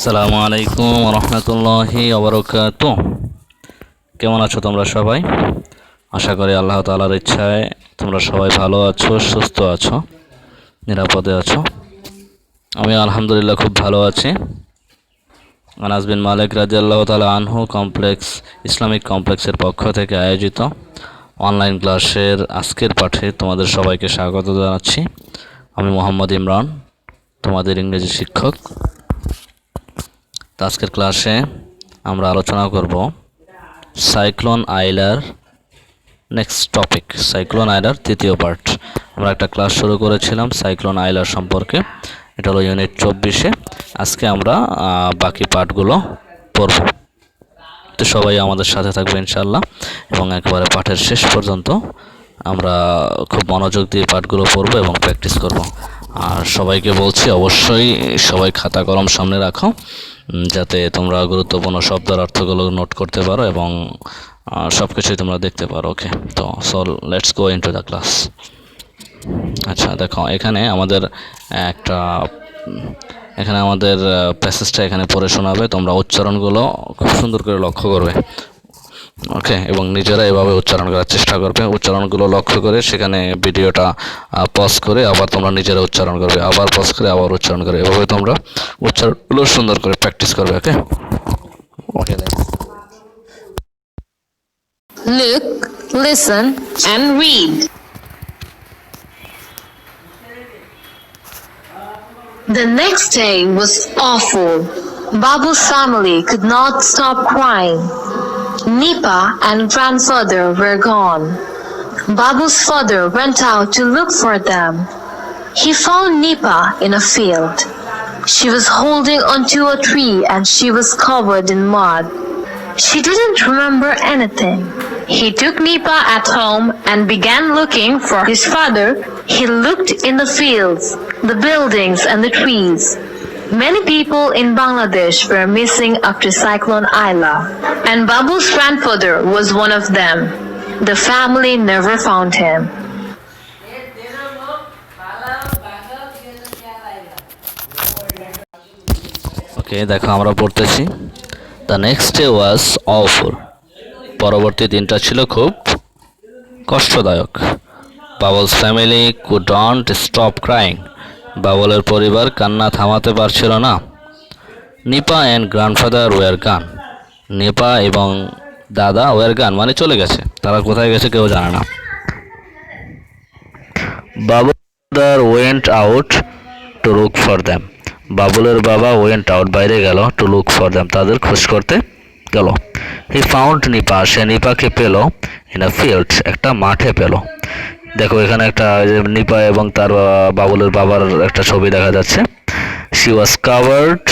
আসসালামু আলাইকুম রহমতুল্লাহি ওয়া কেমন আছো তোমরা সবাই? আশা করি আল্লাহ তাআলার ইচ্ছায় তোমরা সবাই ভালো আছো, সুস্থ আছো, নিরাপদে আছো। আমি আলহামদুলিল্লাহ খুব ভালো আছি। আনাস বিন মালিক রাদিয়াল্লাহু তাআলা আনহু ইসলামিক কমপ্লেক্সের পক্ষ থেকে আয়োজিত অনলাইন ক্লাসের আজকের পাঠে তোমাদের সবাইকে স্বাগত জানাচ্ছি। আমি মোহাম্মদ ইমরান, তোমাদের ইংরেজি শিক্ষক। আজকের ক্লাসে আমরা আলোচনা করব সাইক্লোন আইলার নেক্সট টপিক, সাইক্লোন আইলার তৃতীয় পার্ট। আমরা একটা ক্লাস শুরু করেছিলাম সাইক্লোন আইলার সম্পর্কে, এটা হলো ইউনিট 24-এ। আজকে আমরা বাকি পার্টগুলো পড়ব। তো সবাই আমাদের সাথে থাকবে ইনশাআল্লাহ, এবং একেবারে পাঠের শেষ পর্যন্ত আমরা খুব মনোযোগ দিয়ে পাঠগুলো পড়ব এবং প্র্যাকটিস করব। আর সবাইকে বলছি অবশ্যই সবাই খাতা কলম সামনে রাখো, যাতে তোমরা গুরুত্বপূর্ণ শব্দের অর্থগুলো নোট করতে পারো এবং সব কিছুই তোমরা দেখতে পারো। ওকে, তো let's go into the class. আচ্ছা, দেখো এখানে আমাদের প্যাসেজটা এখানে পড়ে শোনাবে, তোমরা উচ্চারণগুলো খুব সুন্দর করে লক্ষ্য করবে। ওকে, এবং নিজেরা এভাবে উচ্চারণ করার চেষ্টা করবে। উচ্চারণগুলো লক্ষ্য করে সেখানে ভিডিওটা পজ করে আবার তোমরা নিজেরা উচ্চারণ করবে, আবার পজ করে আবার উচ্চারণ করবে। এভাবে তোমরা উচ্চারণগুলো সুন্দর করে প্র্যাকটিস করবে। ওকে ওকে Look, listen, and read. The next day was awful. Babu's family could not stop crying. Nipa and grandfather were gone. Babu's father went out to look for them. He found Nipa in a field. She was holding onto a tree and she was covered in mud. She didn't remember anything. He took Nipa at home and began looking for his father. He looked in the fields, the buildings and the trees. Many people in Bangladesh were missing after Cyclone Aila, and Babu's grandfather was one of them. The family never found him. ওকে, দেখো আমরা পড়তেছি। The next day was awful. পরবর্তী দিনটা ছিল খুব কষ্টদায়ক। Bubbles family couldn't stop crying. বাবলের পরিবার কান্না থামাতে পারছিল না। নিপা অ্যান্ড গ্র্যান্ডফাদার ওয়ার গান. নিপা এবং দাদা ওয়ার গান মানে চলে গেছে, তারা কোথায় গেছে কেউ জানে না। বাবুদার went out to look for them. বাবুলের বাবা ওয়েন্ট আউট বাইরে গেল, টু লুক ফর দ্যাম তাদের খোঁজ করতে গেল। হি ফাউন্ড নিপা, সে নিপাকে পেল ইন আ ফিল্ড, একটা মাঠে পেল। দেখো এখানে একটা নিপা এবং তার বাবুলের বাবার একটা ছবি দেখা যাচ্ছে। শি ওয়াজ কাভার্ড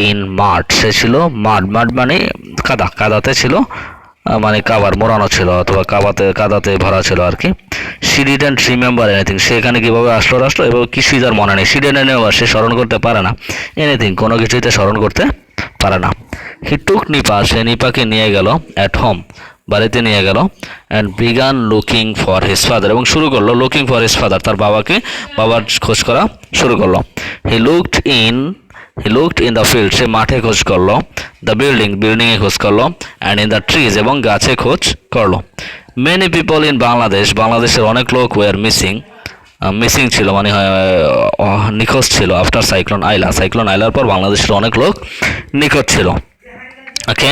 ইন মাড, সে ছিল মাড মানে কাদাতে ছিল, মানে কাবার মোড়ানো ছিল অথবা কাদাতে ভরা ছিল আর কি। শি ডিডন্ট রিমেম্বার এনিথিং, সে এখানে কীভাবে আসলো এবার কিছুই তার মনে নেই। শি ডিডন্ট রিমেম্বার, সে স্মরণ করতে পারে না। এনিথিং, কোনো কিছুইতে স্মরণ করতে পারে না। হি টুক নিপা, সে নিপাকে নিয়ে গেল অ্যাট হোম, বাড়িতে নিয়ে গেল। And began looking for his father, এবং শুরু করলো লুকিং ফর হিজ ফাদার, তার বাবার খোঁজ করা শুরু করলো। He looked in the field, সে মাঠে খোঁজ করলো। দ্য বিল্ডিংয়ে খোঁজ করলো। অ্যান্ড ইন দ্য ট্রিজ, এবং গাছে খোঁজ করলো। মেনি পিপল ইন বাংলাদেশের অনেক লোক ওয়ার মিসিং ছিল মানে নিখোঁজ ছিল। আফটার সাইক্লোন আইলার পর বাংলাদেশের অনেক লোক নিখোঁজ ছিল। ওকে,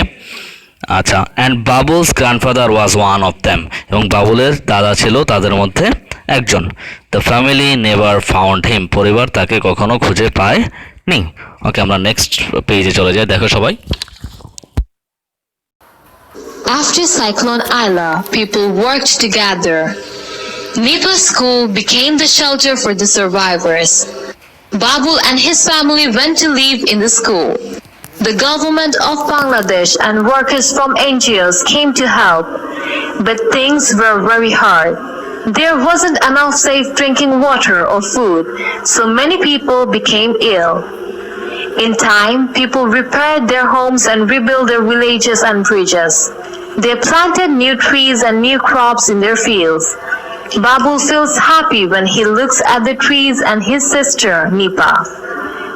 আচ্ছা। And Babul's grandfather was one of them, এবং বাবুলের দাদা ছিল তাদের মধ্যে একজন। The family never found him, পরিবার তাকে কখনো খুঁজে পায়নি। ওকে, আমরা নেক্সট পেজে চলে যাই। দেখো সবাই। After Cyclone Aila, people worked together. Nipa's school became the shelter for the survivors. Babul and his family went to live in the school. The government of Bangladesh and workers from NGOs came to help, but things were very hard. There wasn't enough safe drinking water or food, so many people became ill. In time, people repaired their homes and rebuilt their villages and bridges. They planted new trees and new crops in their fields. Babu feels happy when he looks at the trees and his sister, Nipa.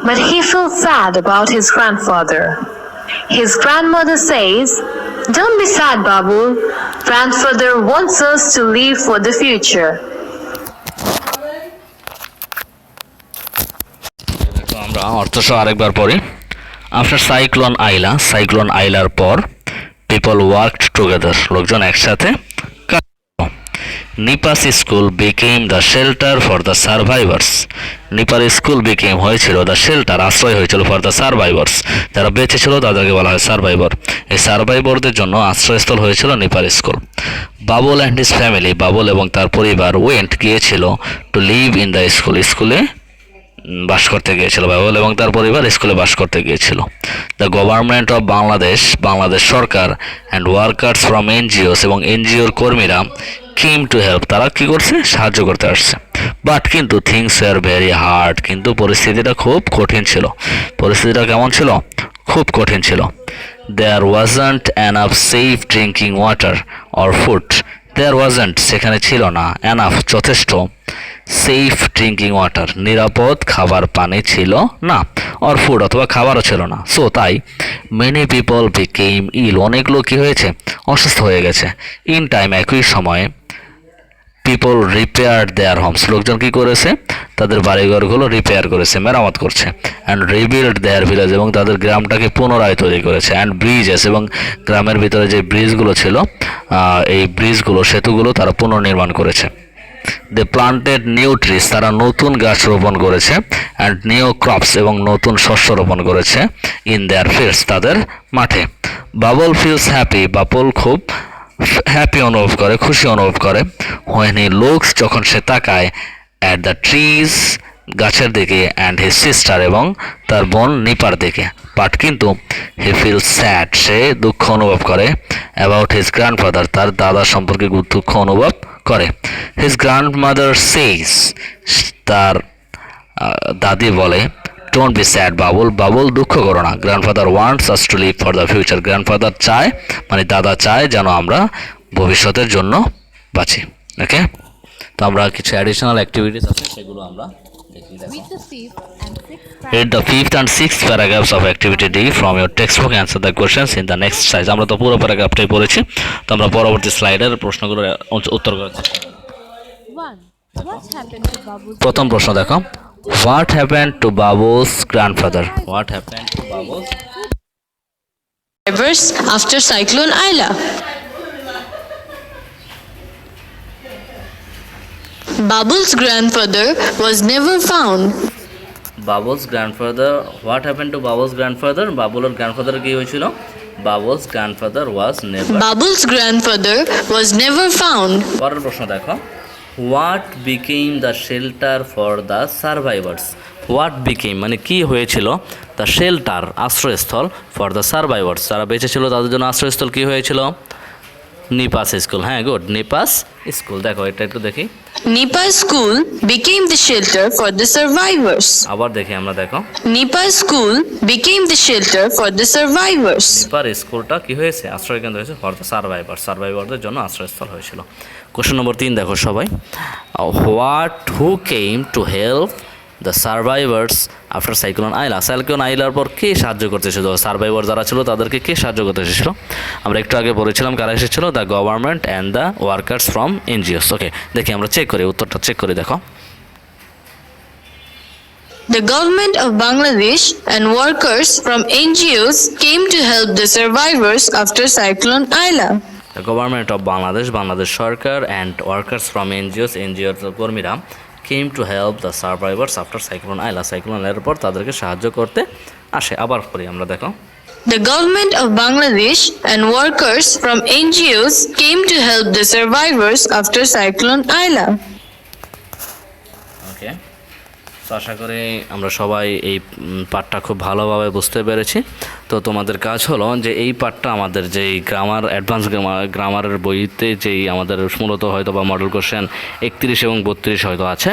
but he feels sad about his grandfather. His grandmother says, "Don't be sad, Babu. Grandfather wants us to live for the future." দেখো আমরা অর্থসহ আরেকবার পড়ি। After cyclone আইলার পর people worked together, লোকজন একসাথে কাজ করলো। Nipa's school became the shelter for the survivors. নিপার স্কুল বিকেম হয়েছিল দ্য শেল্টার, আশ্রয় হয়েছিল ফর দ্য সার্ভাইভার্স, যারা বেঁচে ছিল তাদেরকে বলা হয় সার্ভাইভার। এই সার্ভাইভারদের জন্য আশ্রয়স্থল হয়েছিল নিপার school. Babul and his family, Babul এবং তার পরিবার ওয়েন্ট গিয়েছিল to live in the school, স্কুলে বাস করতে গিয়েছিল। বাবুল এবং তার পরিবার স্কুলে বাস করতে গিয়েছিল। দ্য গভর্নমেন্ট অফ বাংলাদেশ সরকার অ্যান্ড ওয়ার্কার্স ফ্রম এনজিওস, এবং এনজিওর কর্মীরা কেম টু হেল্প, তারা কি করছে, সাহায্য করতে আসছে। বাট কিন্তু থিংস ওয়ার ভেরি হার্ড, কিন্তু পরিস্থিতিটা খুব কঠিন ছিল। পরিস্থিতিটা কেমন ছিল? খুব কঠিন ছিল। There wasn't enough safe drinking water or food, there wasn't সেখানে ছিল না, এনাফ যথেষ্ট, সেফ ড্রিঙ্কিং ওয়াটার নিরাপদ খাবার পানি ছিল না, অর ফুড অথবা খাবারও ছিল না। সো তাই মেনি পিপল বিকেম ইল, অনেক লোক কী হয়েছে, অসুস্থ হয়ে গেছে। ইন টাইম, একই সময়ে পিপল রিপেয়ার্ড দেয়ার হোমস, লোকজন কী করেছে, তাদের বাড়িঘরগুলো রিপেয়ার করেছে, মেরামত করছে। অ্যান্ড রিবিল্ড দেয়ার ভিলেজ, এবং তাদের গ্রামটাকে পুনরায় তৈরি করেছে। অ্যান্ড ব্রিজেস, এবং গ্রামের ভিতরে যে ব্রিজগুলো ছিল, এই ব্রিজগুলো, সেতুগুলো তারা পুনর্নির্মাণ করেছে। দে প্লান্টেড নিউ ট্রিজ, তারা নতুন গাছ রোপণ করেছে। অ্যান্ড নিউ ক্রপস, এবং নতুন শস্য রোপণ করেছে। ইন দেয়ার ফিল্ডস, তাদের মাঠে। বাবল ফিলস হ্যাপি, বাবল খুব হ্যাপি অনুভব করে, খুশি অনুভব করে। হোয়েন হি লুকস, যখন সে তাকায়, অ্যাট দ্য ট্রিজ, গাছের দিকে, অ্যান্ড হিজ সিস্টার, এবং তার বোন নিপার দিকে। বাট কিন্তু হি ফিল স্যাড, সে দুঃখ অনুভব করে। অ্যাবাউট হিজ গ্র্যান্ডফাদার, তার দাদা সম্পর্কে দুঃখ অনুভব করে। হিজ গ্র্যান্ডমাদার সেইজ, তার দাদি বলে, ডোন্ট বি স্যাড বাবুল, দুঃখ করো না। Grandfather wants us to live for the future, grandfather চায়, মানে দাদা চায় যেন আমরা ভবিষ্যতের জন্য বাঁচি। ওকে, তো আমরা কিছু অ্যাডিশনাল অ্যাক্টিভিটিস আছে, সেগুলো আমরা দেখি। দেখো, read the fifth and sixth paragraphs of activity D from your textbook, answer the questions in the next slide. আমরা তো পুরো প্যারাগ্রাফটাই পড়েছি, তো আমরা পরবর্তী স্লাইডের প্রশ্নগুলোর উত্তর করার চেষ্টা করব। প্রথম প্রশ্ন দেখো, what happened to Babu's grandfather? What happened to Babu's Survivors after Cyclone Aila. Babu's grandfather was never found. Babu's grandfather, what happened to Babu's grandfather? বাবুলের গ্র্যান্ডফাদার কি হয়েছিল? Babu's grandfather was never. Babu's grandfather was never found. পরের প্রশ্ন দেখো, what became the shelter for the survivors? What became মানে কি হয়েছিল, the shelter আশ্রয়স্থল, for the survivors যারা বেঁচে ছিল তাদের জন্য আশ্রয়স্থল কি হয়েছিল? নিপাস স্কুল। হ্যাঁ, গুড, নিপাস স্কুল। দেখো এটা একটু দেখি। Nipa school became the shelter for the survivors. আবার দেখি আমরা, দেখো, Nipa school became the shelter for the survivors. নিপার স্কুলটা কি হয়েছে, আশ্রয়কেন্দ্র হয়েছে ফর দ্য সার্ভাইভারদের জন্য আশ্রয়স্থল হয়েছিল। কোশ্চেন নম্বর 3 দেখো সবাই, who came to help the survivors after cyclone Aila? Cyclone আইলার পর কে সাহায্য করতে এসেছিল? সার্ভাইভার যারা ছিল তাদেরকে কে সাহায্য করতে এসেছিল? আমরা একটু আগে পড়েছিলাম কারা এসেছিল, the government and the workers from NGOs. Okay, দেখি আমরা চেক করি, উত্তরটা চেক করে দেখো। The government of Bangladesh and workers from NGOs came to help the survivors after Cyclone Aila. The government of Bangladesh সরকার অ্যান্ড ওয়ার্কার্স ফ্রম এনজিওস, এনজিওর কর্মীরা came to help the survivors after cyclone Aila, cyclone আইলার পর তাদেরকে সাহায্য করতে আসে। আবার পড়ি আমরা, দেখো, The government of Bangladesh and workers from NGOs came to help the survivors after Cyclone Aila. ওকে, তো আশা করি আমরা সবাই এই পাঠটা খুব ভালোভাবে বুঝতে পেরেছি। তো তো তোমাদের কাজ হলো যে এই পার্টটা আমাদের যেই গ্রামার অ্যাডভান্স গ্রামারের বইতে যেই আমাদের মূলত হয়তো বা মডেল কোশ্চেন 31 এবং 32 হয়তো আছে,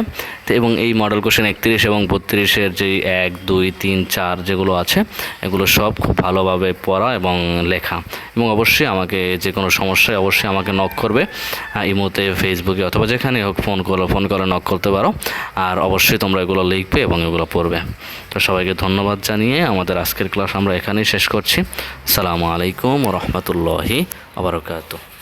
তো এবং এই মডেল কোশ্চেন 31 এবং 32-এর যেই 1, 2, 3, 4 যেগুলো আছে এগুলো সব খুব ভালোভাবে পড়া এবং লেখা। এবং অবশ্যই আমাকে যে কোনো সমস্যায় অবশ্যই আমাকে নক করবে, ইমোতে, ফেসবুকে অথবা যেখানে হোক ফোন করে নক করতে পারো। আর অবশ্যই তোমরা এগুলো লিখবে এবং এগুলো পড়বে। তো সবাইকে ধন্যবাদ জানিয়ে আমাদের আজকের ক্লাস আমরা এখানেই শেষ করছি। আসসালামু আলাইকুম ওয়া রাহমাতুল্লাহি ওয়া বারাকাতুহু।